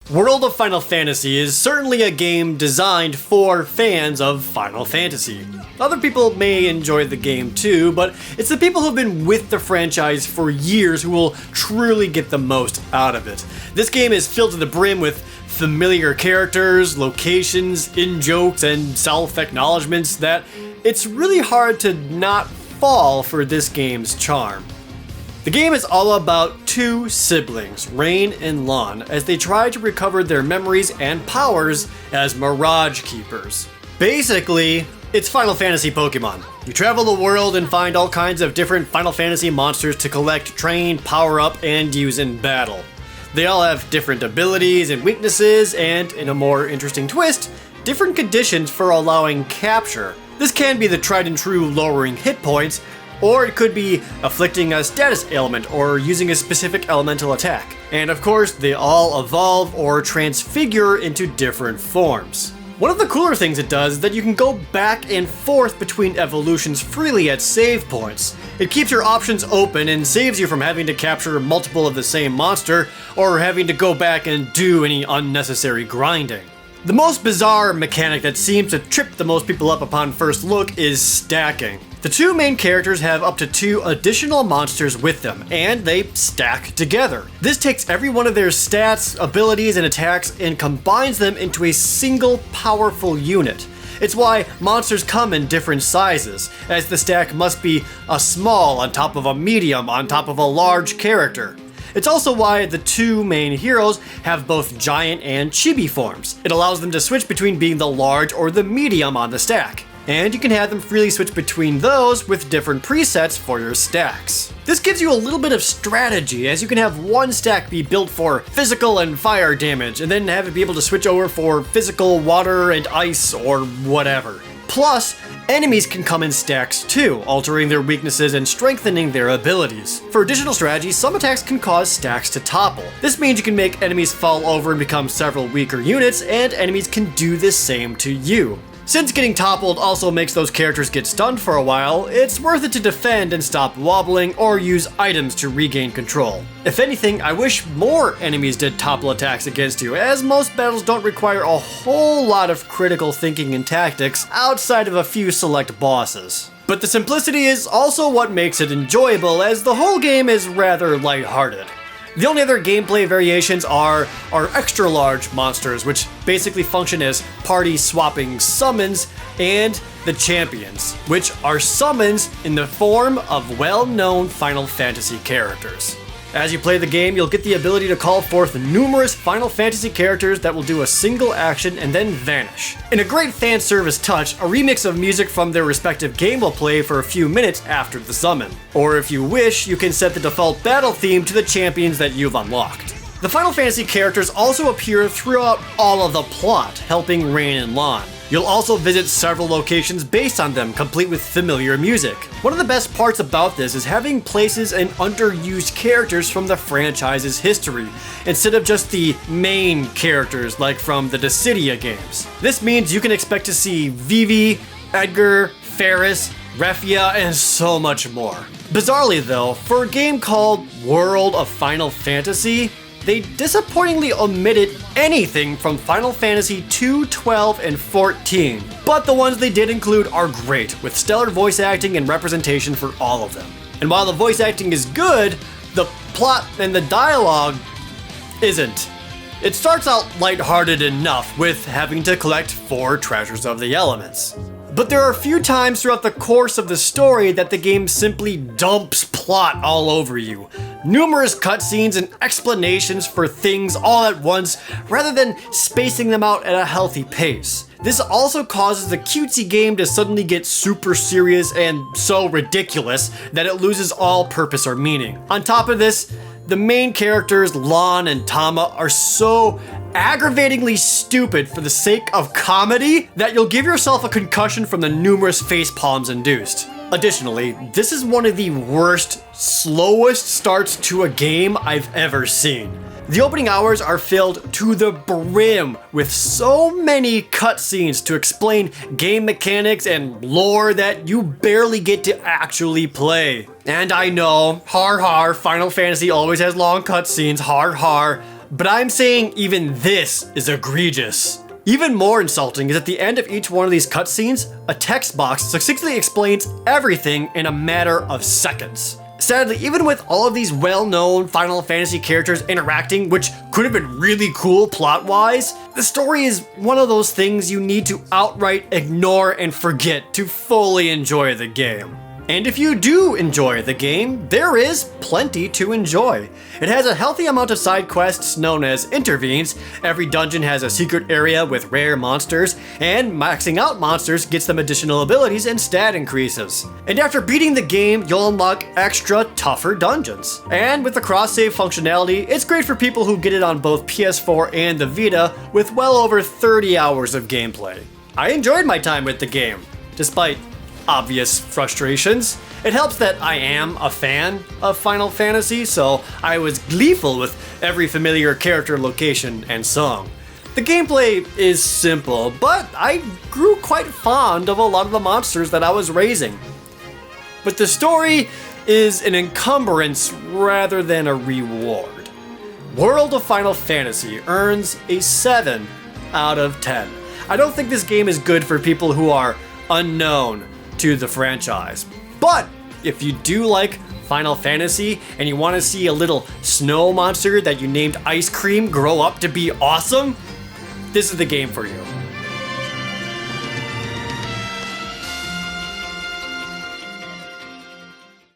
World of Final Fantasy is certainly a game designed for fans of Final Fantasy. Other people may enjoy the game too, but it's the people who've been with the franchise for years who will truly get the most out of it. This game is filled to the brim with familiar characters, locations, in-jokes, and self-acknowledgements that it's really hard to not fall for this game's charm. The game is all about two siblings, Rain and Lon, as they try to recover their memories and powers as Mirage Keepers. Basically, it's Final Fantasy Pokemon. You travel the world and find all kinds of different Final Fantasy monsters to collect, train, power up, and use in battle. They all have different abilities and weaknesses, and, in a more interesting twist, different conditions for allowing capture. This can be the tried and true lowering hit points, or it could be afflicting a status ailment or using a specific elemental attack. And of course, they all evolve or transfigure into different forms. One of the cooler things it does is that you can go back and forth between evolutions freely at save points. It keeps your options open and saves you from having to capture multiple of the same monster or having to go back and do any unnecessary grinding. The most bizarre mechanic that seems to trip the most people up upon first look is stacking. The two main characters have up to 2 additional monsters with them, and they stack together. This takes every one of their stats, abilities, and attacks and combines them into a single powerful unit. It's why monsters come in different sizes, as the stack must be a small on top of a medium on top of a large character. It's also why the two main heroes have both giant and chibi forms. It allows them to switch between being the large or the medium on the stack. And you can have them freely switch between those with different presets for your stacks. This gives you a little bit of strategy, as you can have one stack be built for physical and fire damage, and then have it be able to switch over for physical, water, and ice, or whatever. Plus, enemies can come in stacks too, altering their weaknesses and strengthening their abilities. For additional strategy, some attacks can cause stacks to topple. This means you can make enemies fall over and become several weaker units, and enemies can do the same to you. Since getting toppled also makes those characters get stunned for a while, it's worth it to defend and stop wobbling or use items to regain control. If anything, I wish more enemies did topple attacks against you, as most battles don't require a whole lot of critical thinking and tactics outside of a few select bosses. But the simplicity is also what makes it enjoyable, as the whole game is rather lighthearted. The only other gameplay variations are extra large monsters, which basically function as party swapping summons, and the champions, which are summons in the form of well-known Final Fantasy characters. As you play the game, you'll get the ability to call forth numerous Final Fantasy characters that will do a single action and then vanish. In a great fan service touch, a remix of music from their respective game will play for a few minutes after the summon. Or if you wish, you can set the default battle theme to the champions that you've unlocked. The Final Fantasy characters also appear throughout all of the plot, helping Rain and Lon. You'll also visit several locations based on them, complete with familiar music. One of the best parts about this is having places and underused characters from the franchise's history, instead of just the main characters like from the Dissidia games. This means you can expect to see Vivi, Edgar, Ferris, Refia, and so much more. Bizarrely though, for a game called World of Final Fantasy, they disappointingly omitted anything from Final Fantasy 2, 12, and 14. But the ones they did include are great, with stellar voice acting and representation for all of them. And while the voice acting is good, the plot and the dialogue isn't. It starts out lighthearted enough, with having to collect 4 treasures of the elements. But there are a few times throughout the course of the story that the game simply dumps plot all over you. Numerous cutscenes and explanations for things all at once, rather than spacing them out at a healthy pace. This also causes the cutesy game to suddenly get super serious and so ridiculous that it loses all purpose or meaning. On top of this, the main characters, Lon and Tama, are so aggravatingly stupid for the sake of comedy that you'll give yourself a concussion from the numerous face palms induced. Additionally, this is one of the worst, slowest starts to a game I've ever seen. The opening hours are filled to the brim with so many cutscenes to explain game mechanics and lore that you barely get to actually play. And I know, har har, Final Fantasy always has long cutscenes, har har, but I'm saying even this is egregious. Even more insulting is at the end of each one of these cutscenes, a text box succinctly explains everything in a matter of seconds. Sadly, even with all of these well-known Final Fantasy characters interacting, which could have been really cool plot-wise, the story is one of those things you need to outright ignore and forget to fully enjoy the game. And if you do enjoy the game, there is plenty to enjoy. It has a healthy amount of side quests known as intervenes, every dungeon has a secret area with rare monsters, and maxing out monsters gets them additional abilities and stat increases. And after beating the game, you'll unlock extra tougher dungeons. And with the cross-save functionality, it's great for people who get it on both PS4 and the Vita with well over 30 hours of gameplay. I enjoyed my time with the game, despite obvious frustrations. It helps that I am a fan of Final Fantasy, so I was gleeful with every familiar character, location, and song. The gameplay is simple, but I grew quite fond of a lot of the monsters that I was raising. But the story is an encumbrance rather than a reward. World of Final Fantasy earns a 7 out of 10. I don't think this game is good for people who are unknown to the franchise. But if you do like Final Fantasy and you want to see a little snow monster that you named Ice Cream grow up to be awesome, this is the game for you.